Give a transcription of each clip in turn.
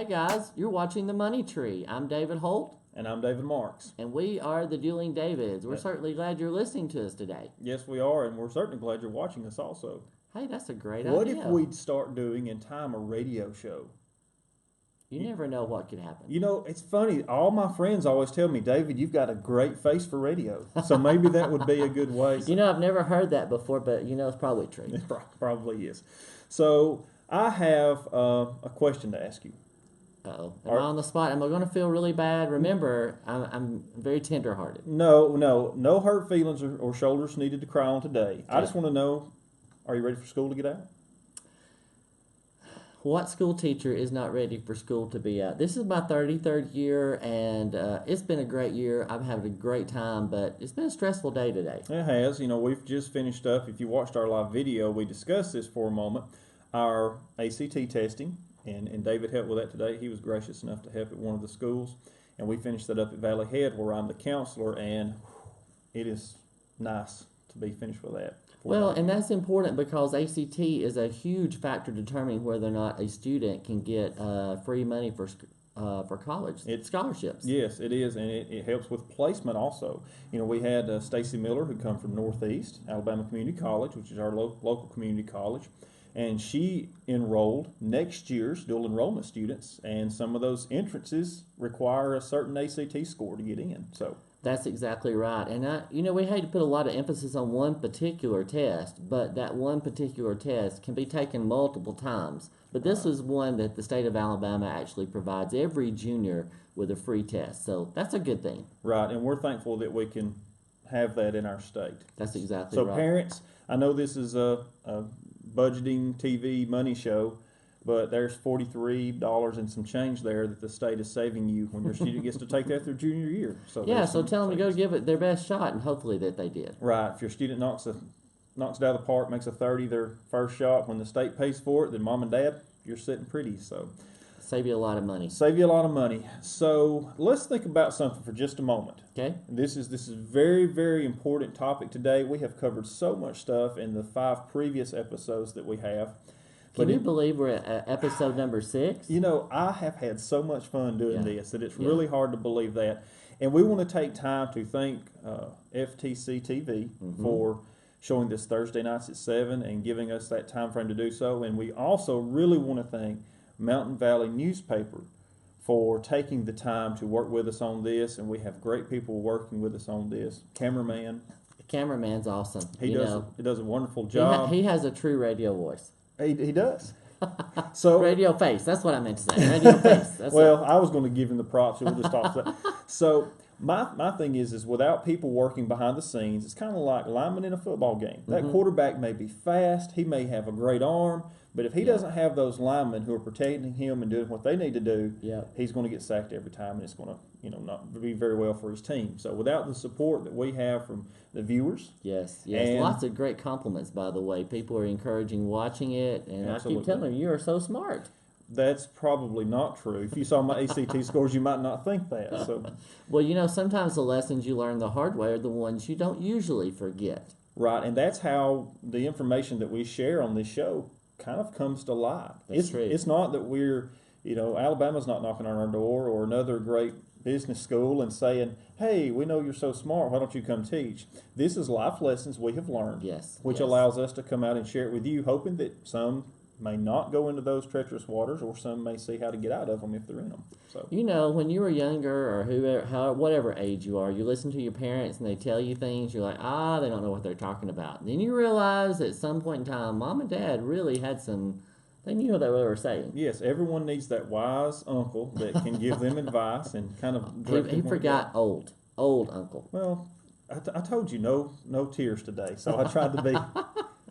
guys, you're watching The Money Tree. I'm David Holt. And I'm David Marks. And we are the Dueling Davids. We're certainly glad you're listening to us today. Yes, we are, and we're certainly glad you're watching us also. Hey, that's a great What idea. if we'd start doing in time a radio show? You never know what could happen. You know, it's funny. All my friends always tell me, David, you've got a great face for radio. So maybe that would be a good way. You know, I've never heard that before, but you know, it's probably true. It probably is. So I have a question to ask you. Uh-oh. Am I on the spot? Am I going to feel really bad? Remember, I'm very tender-hearted. No hurt feelings or shoulders needed to cry on today. Okay. I just want to know, are you ready for school to get out? What school teacher is not ready for school to be out? This is my 33rd year, and it's been a great year. I've had a great time, but it's been a stressful day today. It has. You know, we've just finished up. If you watched our live video, we discussed this for a moment, our ACT testing, and David helped with that today. He was gracious enough to help at one of the schools, and we finished that up at Valley Head, where I'm the counselor, and it is nice to be finished with that. Well, and that's important because ACT is a huge factor determining whether or not a student can get free money for college scholarships. Yes, it is, and it helps with placement also. You know, we had Stacy Miller, who come from Northeast Alabama Community College, which is our local community college, and she enrolled next year's dual enrollment students, and some of those entrances require a certain ACT score to get in. So. That's exactly right. And, we hate to put a lot of emphasis on one particular test, but that one particular test can be taken multiple times. But this is one that the state of Alabama actually provides every junior with a free test. So that's a good thing. Right, and we're thankful that we can have that in our state. That's exactly right. So parents, I know this is a budgeting TV money show, but there's $43 and some change there that the state is saving you when your student gets to take that their junior year. So so tell them to go give it their best shot, and hopefully that they did. Right. If your student knocks it out of the park, makes a 30 their first shot, when the state pays for it, then mom and dad, you're sitting pretty. So save you a lot of money. So let's think about something for just a moment. Okay. This is very, very important topic today. We have covered so much stuff in the 5 previous episodes that we have. Can you believe we're at episode number 6? You know, I have had so much fun doing this that it's really hard to believe that. And we want to take time to thank FTC TV for showing this Thursday nights at 7 and giving us that time frame to do so. And we also really want to thank Mountain Valley Newspaper for taking the time to work with us on this. And we have great people working with us on this. The cameraman's awesome. He does a wonderful job. He has a true radio voice. He does. So radio face. That's what I meant to say. Radio face. I was going to give him the props. We'll just talk that. So my thing is without people working behind the scenes, it's kind of like linemen in a football game. That quarterback may be fast. He may have a great arm. But if he doesn't have those linemen who are protecting him and doing what they need to do, he's going to get sacked every time, and it's going to, not be very well for his team. So without the support that we have from the viewers, yes, lots of great compliments. By the way, people are encouraging watching it, and I keep telling them, you are so smart. That's probably not true. If you saw my ACT scores, you might not think that. So, well, sometimes the lessons you learn the hard way are the ones you don't usually forget. Right, and that's how the information that we share on this show kind of comes to light. That's true. It's not that we're, Alabama's not knocking on our door or another great business school and saying, hey, we know you're so smart, why don't you come teach? This is life lessons we have learned, which allows us to come out and share it with you, hoping that some may not go into those treacherous waters, or some may see how to get out of them if they're in them. So, when you were younger, or whatever age you are, you listen to your parents and they tell you things, you're like, they don't know what they're talking about. And then you realize at some point in time, mom and dad really had they knew what they were saying. Yes, everyone needs that wise uncle that can give them advice and kind of. He forgot old uncle. Well, I told you no tears today, so I tried to be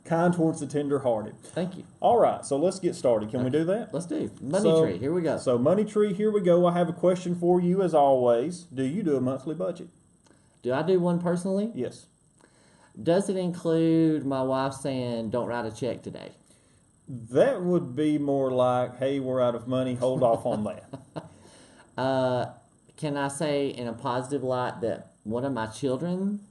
kind towards the tender-hearted. Thank you. All right, so let's get started. Can we do that? Let's do. Money Tree, here we go. So Money Tree, here we go. I have a question for you as always. Do you do a monthly budget? Do I do one personally? Yes. Does it include my wife saying, don't write a check today? That would be more like, hey, we're out of money, hold off on that. Can I say in a positive light that one of my children,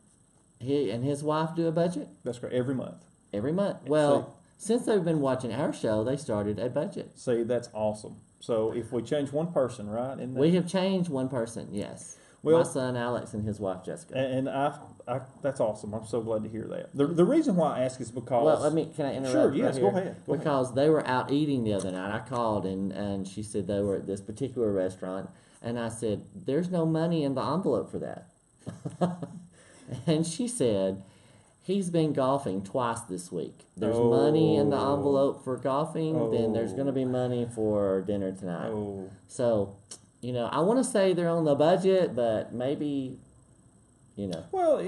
he and his wife do a budget? That's correct, every month. Every month. Well, since they've been watching our show, they started a budget. See, that's awesome. So if we change one person, right? We have changed one person, yes. Well, my son Alex and his wife Jessica. And that's awesome. I'm so glad to hear that. The reason why I ask is because... Well, can I interrupt? Sure, yes, right go here? ahead. Because they were out eating the other night. I called and she said they were at this particular restaurant. And I said, there's no money in the envelope for that. And she said, he's been golfing twice this week. There's money in the envelope for golfing, then there's going to be money for dinner tonight. So, I want to say they're on the budget, but maybe, Well,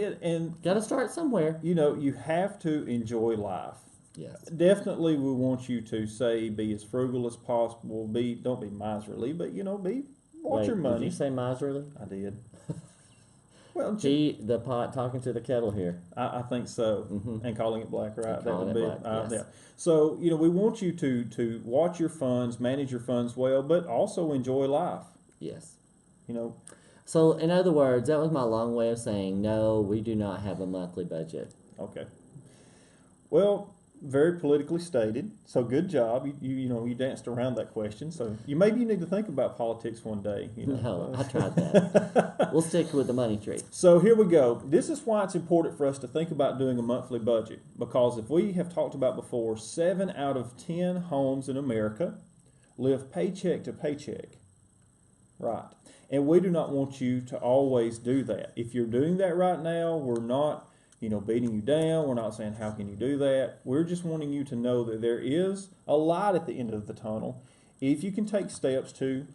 got to start somewhere. You have to enjoy life. Yes. Definitely, we want you to be as frugal as possible. Don't be miserly, but watch your money. Did you say miserly? I did. Well, the pot talking to the kettle here. I think so, and calling it black, right? That would be black, yes. Yeah. So we want you to watch your funds, manage your funds well, but also enjoy life. Yes. So in other words, that was my long way of saying no. We do not have a monthly budget. Okay. Well, very politically stated. So good job. You danced around that question. So you need to think about politics one day. No, I tried that. We'll stick with the money tree. So here we go. This is why it's important for us to think about doing a monthly budget, because if we have talked about before, 7 out of 10 homes in America live paycheck to paycheck. Right. And we do not want you to always do that. If you're doing that right now, we're not beating you down. We're not saying, how can you do that? We're just wanting you to know that there is a light at the end of the tunnel if you can take steps to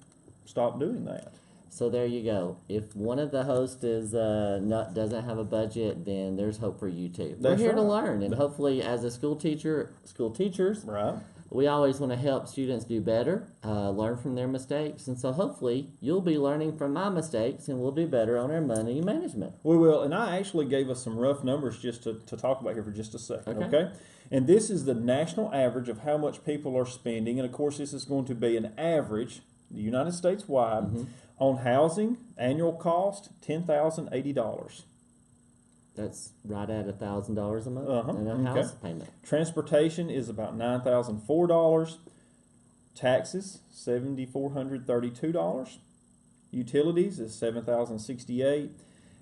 stop doing that. So there you go. If one of the hosts doesn't have a budget, then there's hope for you too. We're here to learn, and hopefully as a school teachers, right. We always want to help students do better, learn from their mistakes, and so hopefully you'll be learning from my mistakes, and we'll do better on our money management. We will, and I actually gave us some rough numbers just to talk about here for just a second, okay? And this is the national average of how much people are spending, and of course this is going to be an average, the United States wide, on housing, annual cost, $10,080. That's right at $1,000 a month in a house payment. Transportation is about $9,004. Taxes, $7,432. Utilities is $7,068.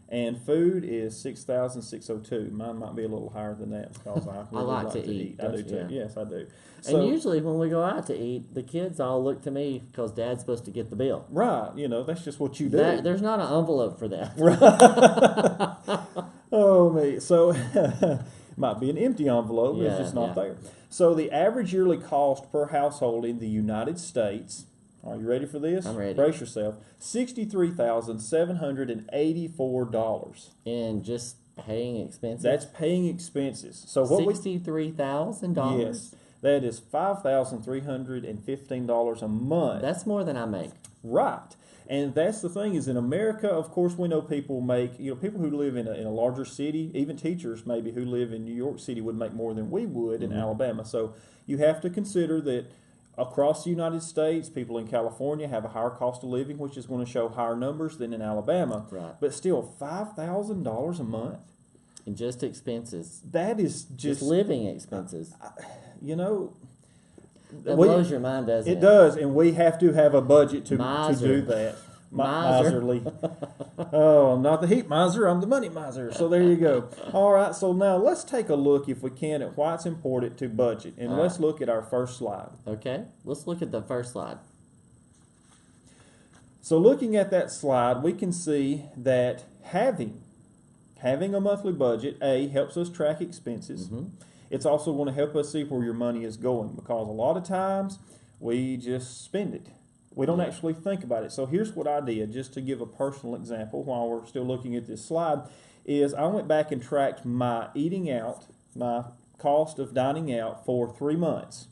And food is $6,602. Mine might be a little higher than that because I really like to eat. I do too. Yeah. Yes, I do. So, and usually when we go out to eat, the kids all look to me because Dad's supposed to get the bill. Right. That's just what you do. There's not an envelope for that. Right. Oh, me. So, might be an empty envelope. It's just not there. So, the average yearly cost per household in the United States, are you ready for this? I'm ready. Brace yourself. $63,784. And just paying expenses? That's paying expenses. So what $63,000? Yes. That is $5,315 a month. That's more than I make. Right. And that's the thing is in America, of course, we know people make, people who live in a larger city, even teachers maybe who live in New York City would make more than we would in Alabama. So you have to consider that across the United States, people in California have a higher cost of living, which is going to show higher numbers than in Alabama. Right. But still, $5,000 a month. And just expenses. That is just living expenses. That blows your mind, doesn't it? It does, and we have to have a budget to do that. Miserly. Oh, I'm not the heat miser, I'm the money miser. So there you go. All right, so now let's take a look, if we can, at why it's important to budget. And let's look at our first slide. Okay, let's look at the first slide. So looking at that slide, we can see that having a monthly budget, helps us track expenses. It's also going to help us see where your money is going, because a lot of times we just spend it. We don't actually think about it. So here's what I did, just to give a personal example while we're still looking at this slide, is I went back and tracked my eating out, my cost of dining out for 3 months.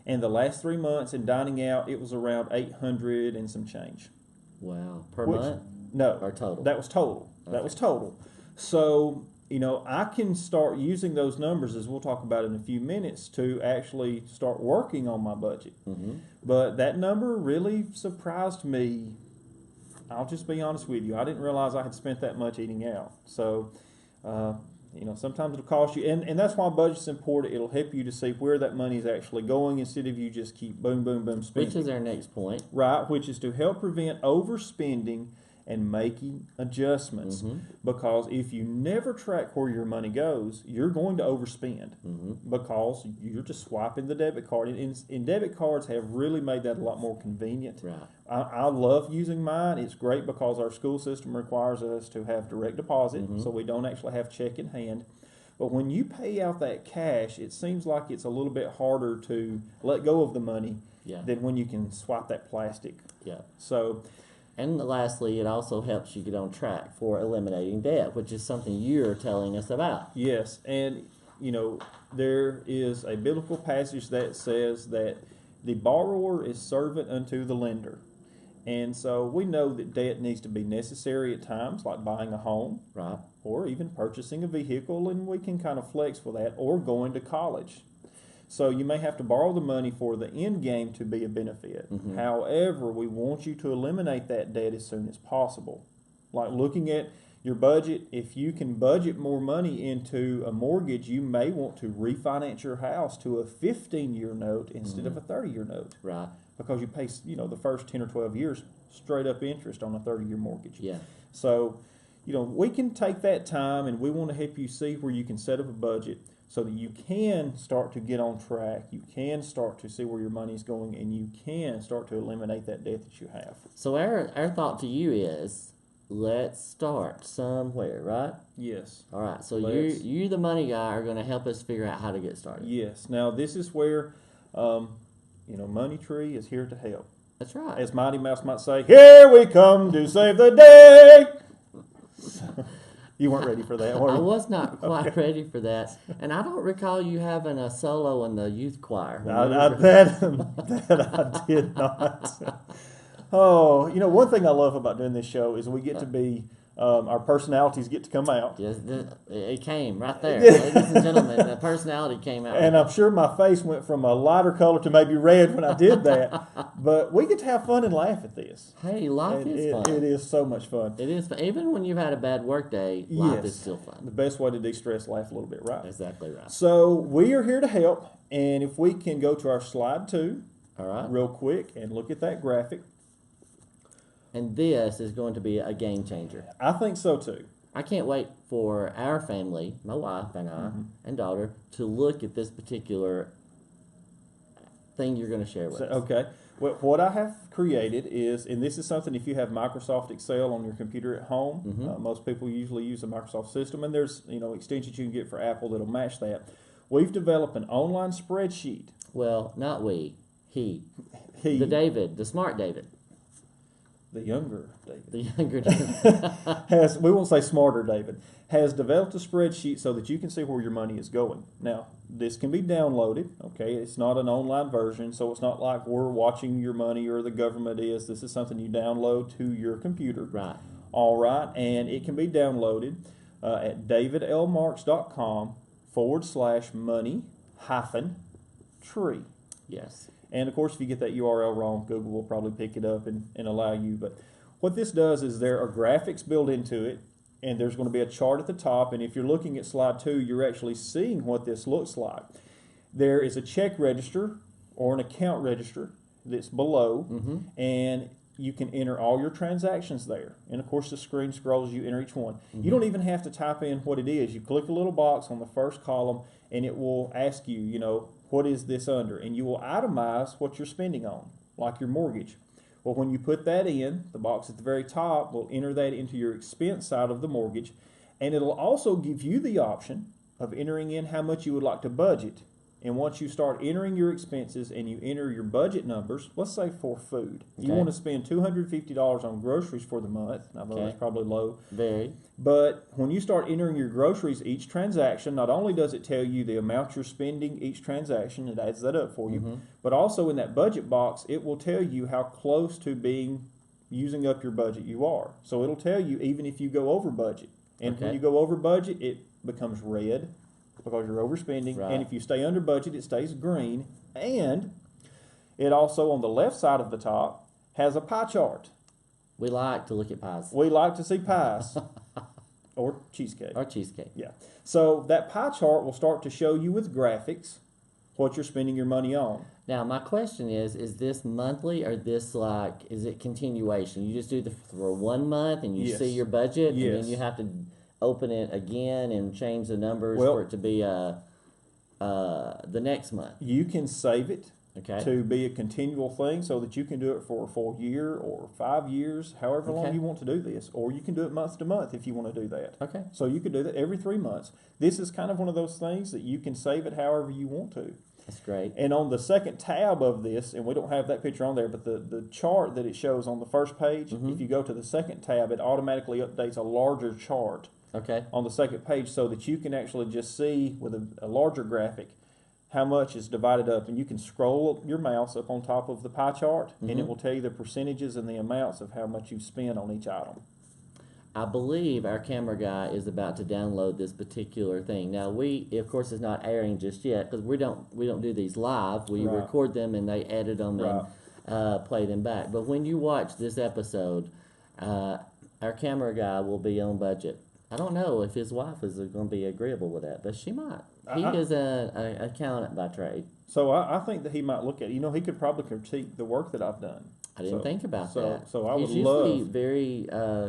And the last 3 months in dining out, it was around $800 and some change. Wow. Per month? No. Or total? That was total. Okay. That was total. So, I can start using those numbers, as we'll talk about in a few minutes, to actually start working on my budget. But that number really surprised me. I'll just be honest with you. I didn't realize I had spent that much eating out. So Sometimes it'll cost you, and that's why budget's important. It'll help you to see where that money is actually going instead of you just keep boom, boom, boom spending. Which is our next point. Right, which is to help prevent overspending and making adjustments. Because if you never track where your money goes, you're going to overspend because you're just swiping the debit card. And debit cards have really made that a lot more convenient. Right. I love using mine. It's great because our school system requires us to have direct deposit, so we don't actually have check in hand. But when you pay out that cash, it seems like it's a little bit harder to let go of the money than when you can swipe that plastic. Yeah. So, and lastly, it also helps you get on track for eliminating debt, which is something you're telling us about. yes, and there is a biblical passage that says that the borrower is servant unto the lender. And so we know that debt needs to be necessary at times, like buying a home, Right. or even purchasing a vehicle, and we can kind of flex for that, or going to college. So you may have to borrow the money for the end game to be a benefit. However, we want you to eliminate that debt as soon as possible. Like looking at your budget, if you can budget more money into a mortgage, you may want to refinance your house to a 15-year note instead of a 30-year note. Right. Because you pay, the first 10 or 12 years straight up interest on a 30-year mortgage. Yeah. So, we can take that time, and we want to help you see where you can set up a budget so that you can start to get on track, you can start to see where your money's going, and you can start to eliminate that debt that you have. So our thought to you is, let's start somewhere, right? Yes. All right. So you the money guy, are going to help us figure out how to get started. Yes. Now, this is where, Money Tree is here to help. That's right. As Mighty Mouse might say, here we come to save the day. You weren't ready for that, were you? I was not quite ready for that, and I don't recall you having a solo in the youth choir. That I did not. Oh, one thing I love about doing this show is we get to be, our personalities get to come out. Yes, it came right there, ladies and gentlemen. The personality came out, and I'm sure my face went from a lighter color to maybe red when I did that. But we get to have fun and laugh at this. Hey, life is fun. It is so much fun. It is fun. Even when you've had a bad work day, life is still fun. The best way to de-stress, laugh a little bit, right? Exactly right. So we are here to help, and if we can go to our slide 2, all right, real quick, and look at that graphic. And this is going to be a game changer. I think so too. I can't wait for our family, my wife and I, and daughter, to look at this particular thing you're going to share with us. Okay. Well, what I have created is, and this is something if you have Microsoft Excel on your computer at home, most people usually use a Microsoft system, and there's extensions you can get for Apple that'll match that. We've developed an online spreadsheet. Well, not we, he. The smart David. The younger David. The younger David. We won't say smarter David, has developed a spreadsheet so that you can see where your money is going. Now, this can be downloaded, okay? It's not an online version, so it's not like we're watching your money or the government is. This is something you download to your computer. Right. All right, and it can be downloaded at davidlmarks.com/money-tree. Yes. And, of course, if you get that URL wrong, Google will probably pick it up and allow you. But what this does is there are graphics built into it, and there's going to be a chart at the top. And if you're looking at slide 2, you're actually seeing what this looks like. There is a check register or an account register that's below, and you can enter all your transactions there. And, of course, the screen scrolls, you enter each one. You don't even have to type in what it is. You click a little box on the first column, and it will ask you, what is this under? And you will itemize what you're spending on, like your mortgage. Well, when you put that in, the box at the very top will enter that into your expense side of the mortgage, and it'll also give you the option of entering in how much you would like to budget. And once you start entering your expenses and you enter your budget numbers, let's say for food, you want to spend $250 on groceries for the month. I know that's probably low. Very. But when you start entering your groceries each transaction, not only does it tell you the amount you're spending each transaction, it adds that up for you, but also in that budget box, it will tell you how close to using up your budget you are. So it'll tell you even if you go over budget. And when you go over budget, it becomes red, because you're overspending, and if you stay under budget, it stays green. And it also, on the left side of the top, has a pie chart. We like to look at pies. We like to see pies. or cheesecake. Or cheesecake. Yeah. So that pie chart will start to show you with graphics what you're spending your money on. Now, my question is this monthly or this is it continuation? You just do for 1 month and you Yes. see your budget and Yes. then you have to open it again and change the numbers Well, for it to be the next month. You can save it Okay. to be a continual thing so that you can do it for a full year or 5 years, however long Okay. you want to do this. Or you can do it month to month if you want to do that. Okay. So you could do that every 3 months. This is kind of one of those things that you can save it however you want to. That's great. And on the second tab of this, and we don't have that picture on there, but the chart that it shows on the first page, Mm-hmm. if you go to the second tab, it automatically updates a larger chart Okay. on the second page so that you can actually just see with a larger graphic how much is divided up. And you can scroll your mouse up on top of the pie chart, and it will tell you the percentages and the amounts of how much you've spent on each item. I believe our camera guy is about to download this particular thing. Now of course, it's not airing just yet because we don't do these live. We Right. record them and they edit them Right. and play them back. But when you watch this episode, our camera guy will be on budget. I don't know if his wife is going to be agreeable with that, but she might. He is an accountant by trade. So I think that he might look at it. He could probably critique the work that I've done. I didn't think about that. So I would He's usually love. very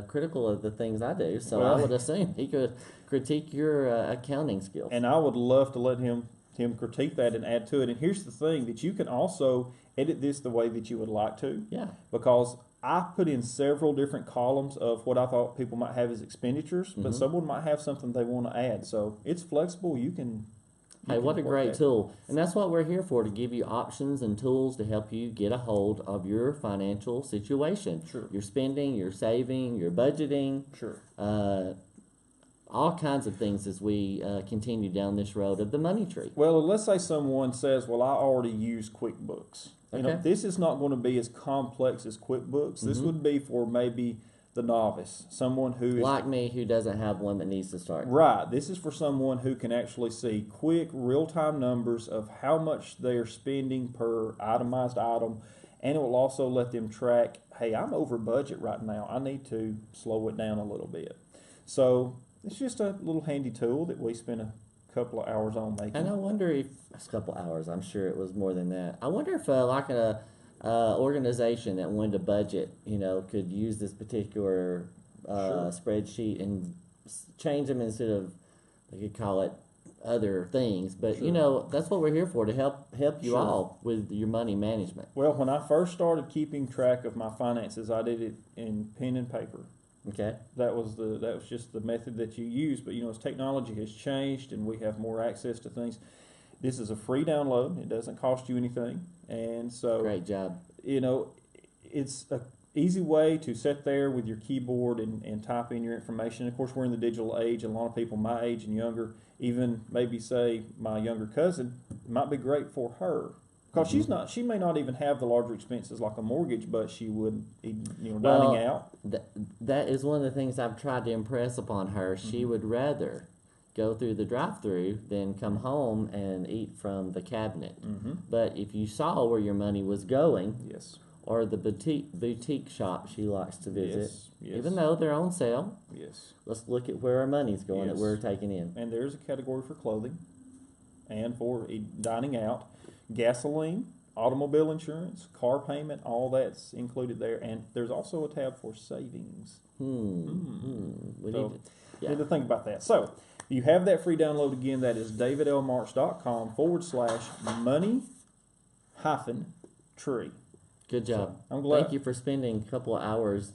critical of the things I do, so Well, I would assume he could critique your accounting skills. And I would love to let him critique that and add to it. And here's the thing, that you can also edit this the way that you would like to. Yeah. Because I put in several different columns of what I thought people might have as expenditures, but someone might have something they want to add. So it's flexible. You can. Hey, what a great tool. And that's what we're here for, to give you options and tools to help you get a hold of your financial situation. Sure. Your spending, your saving, your budgeting. Sure. All kinds of things as we continue down this road of the money tree. Well, let's say someone says, well, I already use QuickBooks. Okay. This is not going to be as complex as QuickBooks. This would be for maybe the novice, someone who is Like me, who doesn't have one that needs to start. right. This is for someone who can actually see quick, real-time numbers of how much they're spending per itemized item, and it will also let them track, hey, I'm over budget right now. I need to slow it down a little bit. So it's just a little handy tool that we spent a couple of hours on making. And I wonder if it's a couple hours. I'm sure it was more than that. I wonder if like an organization that wanted to budget, could use this particular spreadsheet and change them instead of, they could call it other things. But that's what we're here for, to help you Sure. all with your money management. Well, when I first started keeping track of my finances, I did it in pen and paper. Okay. That was just the method that you use. But as technology has changed and we have more access to things, this is a free download. It doesn't cost you anything, and so Great job. it's a easy way to sit there with your keyboard and type in your information. Of course, we're in the digital age, and a lot of people my age and younger, even maybe say my younger cousin, it might be great for her. Because she may not even have the larger expenses like a mortgage, but she would, dining out. That is one of the things I've tried to impress upon her. She would rather go through the drive-through than come home and eat from the cabinet. But if you saw where your money was going, Yes. or the boutique shop she likes to visit, Yes. even though they're on sale, Yes. let's look at where our money's going that Yes. we're taking in. And there's a category for clothing and for dining out, gasoline, automobile insurance, car payment, all that's included there. And there's also a tab for savings. We So, need to think about that. So you have that free download again. That is davidlmarch.com/money-tree. Good job. I'm glad. Thank you for spending a couple of hours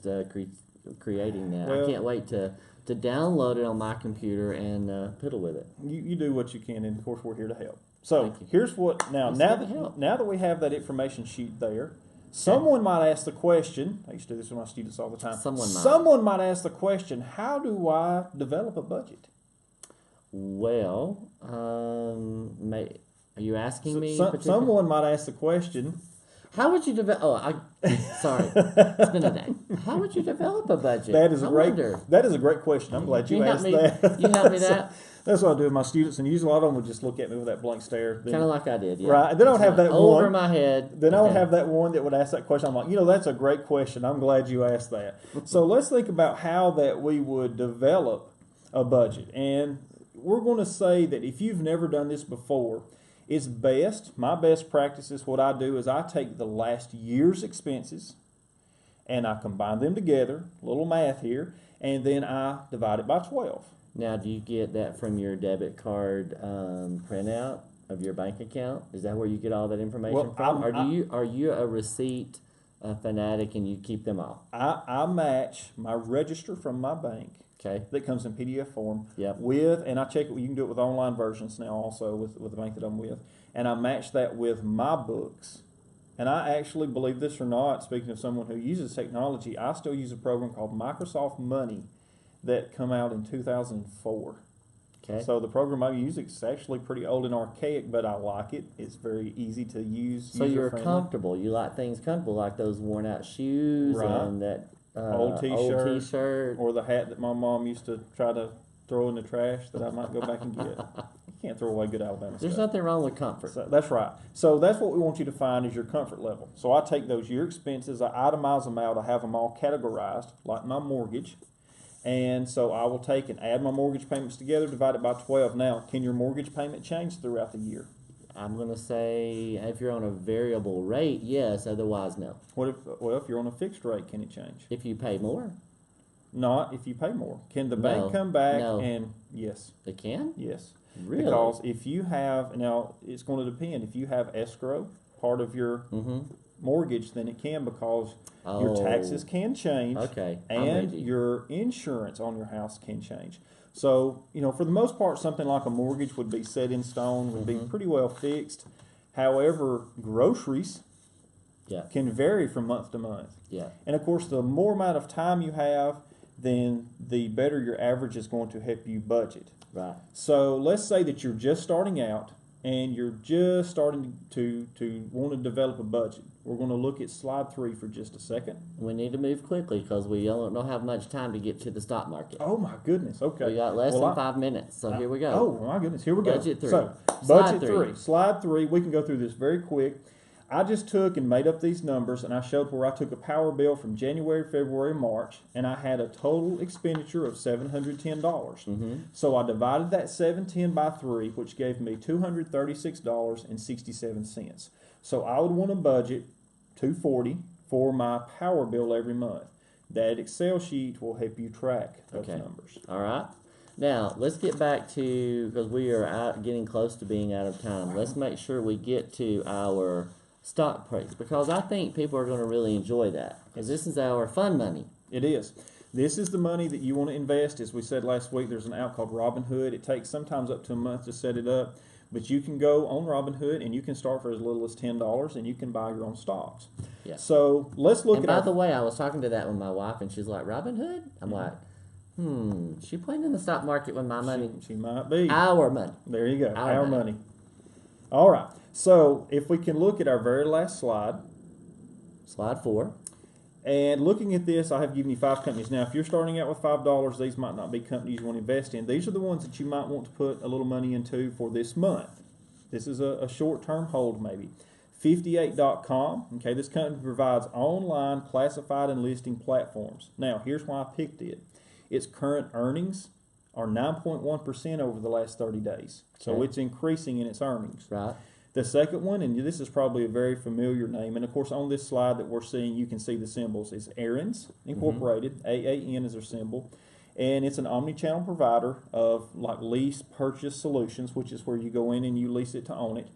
creating that. Well, I can't wait to download it on my computer and piddle with it. You do what you can, and of course we're here to help. So Thank you. here's what now Let's now get help. that we have that information sheet there, someone might ask the question. I used to do this with my students all the time. Someone might. Ask the question: how do I develop a budget? Well, are you asking me? Someone might ask the question. How would you develop? Sorry, it's been a day. How would you develop a budget? That is a great. wonder. That is a great question. I'm glad you asked that. You help me that. That's what I do with my students, and usually a lot of them would just look at me with that blank stare. Kind of like I did, yeah. Right. Then I would have that over one. my head. Then I would have that one that would ask that question. I'm like, that's a great question. I'm glad you asked that. So let's think about how that we would develop a budget. And we're going to say that if you've never done this before, it's best, my best practice is what I do is I take the last year's expenses and I combine them together, a little math here, and then I divide it by 12. Now, do you get that from your debit card printout of your bank account? Is that where you get all that information from? Or are you a receipt fanatic and you keep them all? I match my register from my bank. Okay. That comes in PDF form. Yep. And I check it. You can do it with online versions now also with the bank that I'm with. And I match that with my books. And I actually, believe this or not, speaking of someone who uses technology, I still use a program called Microsoft Money that come out in 2004. Okay. So the program I use is actually pretty old and archaic, but I like it. It's very easy to use. So you're comfortable. You like things comfortable, like those worn out shoes and that old t-shirt. Or the hat that my mom used to try to throw in the trash that I might go back and get. You can't throw away good Alabama stuff. There's nothing wrong with comfort. So that's right. So that's what we want you to find is your comfort level. So I take those year expenses, I itemize them out, I have them all categorized, like my mortgage. And so I will take and add my mortgage payments together, divide it by 12. Now, can your mortgage payment change throughout the year? I'm going to say if you're on a variable rate, yes. Otherwise, no. If you're on a fixed rate, can it change? If you pay more? Not if you pay more. Can the bank come back and, yes. They can? Yes. Really? Because if you have, now it's going to depend. If you have escrow, part of your mortgage, then it can because your taxes can change. Okay. And your insurance on your house can change. So, for the most part, something like a mortgage would be set in stone, would be pretty well fixed. However, groceries can vary from month to month. Yeah. And of course, the more amount of time you have, then the better your average is going to help you budget. Right. So let's say that you're just starting out and you're just starting to want to develop a budget. We're going to look at slide 3 for just a second. We need to move quickly because we don't have much time to get to the stock market. Oh my goodness! Okay, we got less than 5 minutes, so here we go. Oh my goodness! Here we go. Budget 3. So budget 3. Slide 3. We can go through this very quick. I just took and made up these numbers, and I showed where I took a power bill from January, February, March, and I had a total expenditure of $710. So I divided that $710 by 3, which gave me $236.67. So I would want to budget $240 for my power bill every month. That Excel sheet will help you track those numbers. All right. Now, let's get back to, because we are getting close to being out of time, let's make sure we get to our stock price, because I think people are going to really enjoy that, because this is our fun money. It is. This is the money that you want to invest. As we said last week, there's an app called Robinhood. It takes sometimes up to a month to set it up, but you can go on Robinhood and you can start for as little as $10 and you can buy your own stocks. Yeah. So let's look and at by the way, I was talking to that with my wife, and she's like, Robinhood? I'm like, she playing in the stock market with my money? She might be. Our money. There you go. Our money. All right. So if we can look at our very last slide. Slide 4. And looking at this, I have given you 5 companies. Now, if you're starting out with $5, these might not be companies you want to invest in. These are the ones that you might want to put a little money into for this month. This is a short-term hold maybe. 58.com. Okay, this company provides online classified and listing platforms. Now, here's why I picked it. Its current earnings are 9.1% over the last 30 days. So it's increasing in its earnings. Right. The second one, and this is probably a very familiar name, and of course on this slide that we're seeing you can see the symbols, is Aaron's Incorporated, AAN is their symbol, and it's an omni-channel provider of like lease purchase solutions, which is where you go in and you lease it to own it.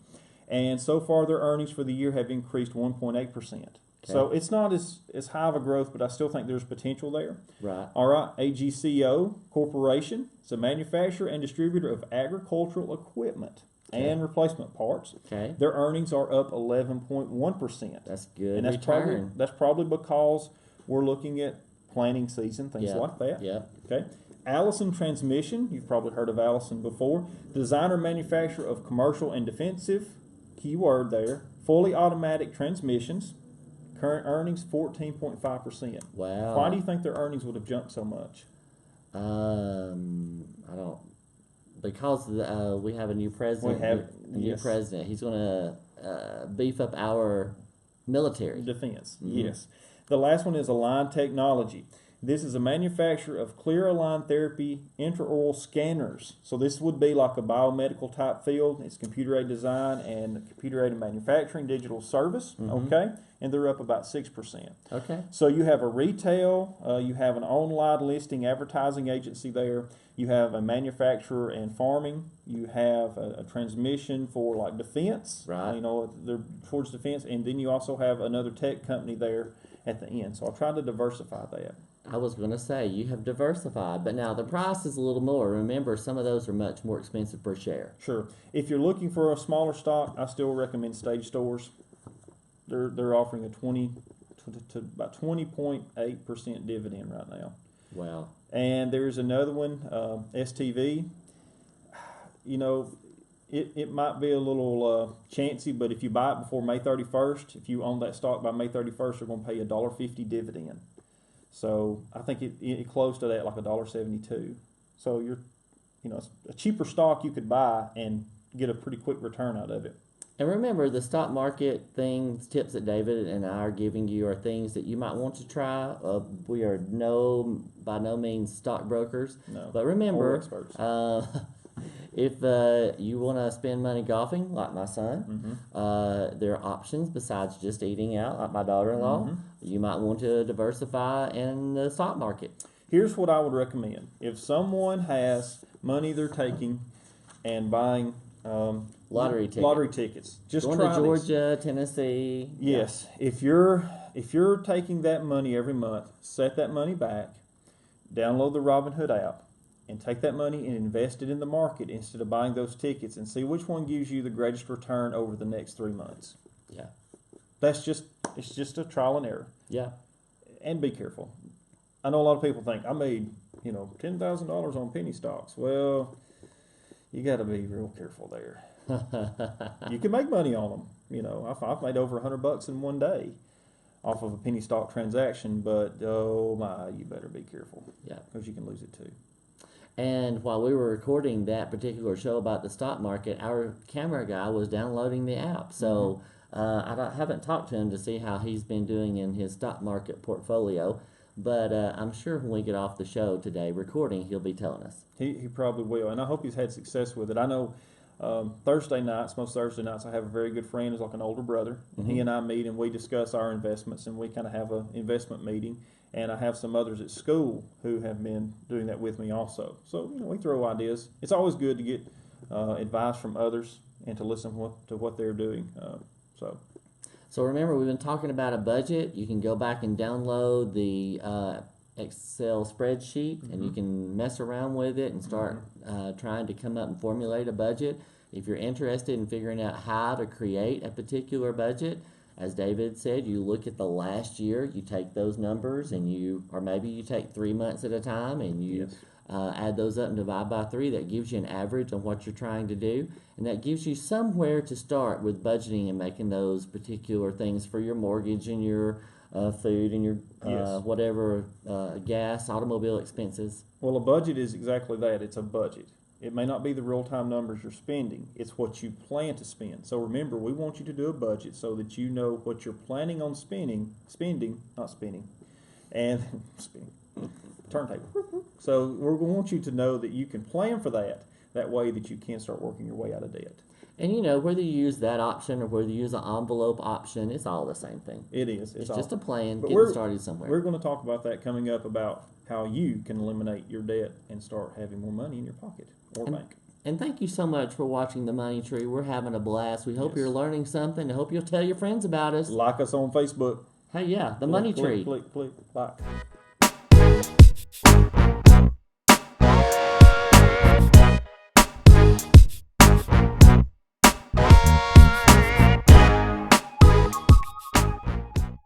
And so far their earnings for the year have increased 1.8%. So it's not as high of a growth, but I still think there's potential there. Right. All right, AGCO Corporation. It's a manufacturer and distributor of agricultural equipment and replacement parts. Okay. Their earnings are up 11.1%. That's good. And that's probably because we're looking at planting season, things like that. Yeah. Okay. Allison Transmission, you've probably heard of Allison before. Designer manufacturer of commercial and defensive, keyword there, fully automatic transmissions. Current earnings 14.5%. Wow. Why do you think their earnings would have jumped so much? I don't. Because we have a new president. We have a new president. He's going to beef up our military defense. Yes. The last one is Align Technology. This is a manufacturer of clear align therapy intraoral scanners. So this would be like a biomedical type field. It's computer aided design and computer aided manufacturing, digital service. Okay, and they're up about 6%. Okay. So you have a retail, you have an online listing advertising agency there. You have a manufacturer and farming. You have a transmission for like defense. Right. You know, they're towards defense, and then you also have another tech company there at the end. So I'll try to diversify that. I was going to say, you have diversified, but now the price is a little more. Remember, some of those are much more expensive per share. Sure. If you're looking for a smaller stock, I still recommend Stage Stores. They're offering a 20 to about 20.8% dividend right now. Wow. And there's another one, STV. You know, it might be a little chancy, but if you buy it before May 31st, if you own that stock by May 31st, they're going to pay you $1.50 dividend. So I think it closed to that like $1.72. So it's a cheaper stock you could buy and get a pretty quick return out of it. And remember, the stock market things, tips that David and I are giving you are things that you might want to try. We are by no means stockbrokers. No. But Or remember, experts. if you want to spend money golfing, like my son, there are options besides just eating out, like my daughter-in-law. You might want to diversify in the stock market. Here's what I would recommend. If someone has money they're taking and buying Lottery tickets, just going try to Georgia, Tennessee. Yes. If you're taking that money every month, set that money back, download the Robinhood app, and take that money and invest it in the market instead of buying those tickets, and see which one gives you the greatest return over the next 3 months. Yeah. It's just a trial and error. Yeah. And be careful. I know a lot of people think I made $10,000 on penny stocks. Well, you got to be real careful there. You can make money on them. I've made over $100 in one day off of a penny stock transaction, but oh my, you better be careful. Yeah. Because you can lose it too. And while we were recording that particular show about the stock market, our camera guy was downloading the app. So I haven't talked to him to see how he's been doing in his stock market portfolio. But I'm sure when we get off the show today recording, he'll be telling us. He probably will, and I hope he's had success with it. I know most Thursday nights, I have a very good friend who's like an older brother, and he and I meet and we discuss our investments, and we kind of have an investment meeting. And I have some others at school who have been doing that with me also. So we throw ideas. It's always good to get advice from others and to listen to what they're doing. So remember, we've been talking about a budget. You can go back and download the Excel spreadsheet, and you can mess around with it and start trying to come up and formulate a budget. If you're interested in figuring out how to create a particular budget, as David said, you look at the last year, you take those numbers, or maybe you take 3 months at a time, and you add those up and divide by 3. That gives you an average on what you're trying to do, and that gives you somewhere to start with budgeting and making those particular things for your mortgage and your food and your whatever gas, automobile expenses. Well, a budget is exactly that. It's a budget. It may not be the real-time numbers you're spending. It's what you plan to spend. So remember, we want you to do a budget so that you know what you're planning on spending, and turntable. So we're going to want you to know that you can plan for that. That way that you can start working your way out of debt. And whether you use that option or whether you use an envelope option, it's all the same thing. It is. It's just a plan, but getting started somewhere. We're going to talk about that coming up, about how you can eliminate your debt and start having more money in your pocket or bank. And thank you so much for watching The Money Tree. We're having a blast. We hope you're learning something. I hope you'll tell your friends about us. Like us on Facebook. Hey, The Money Tree. Click, like.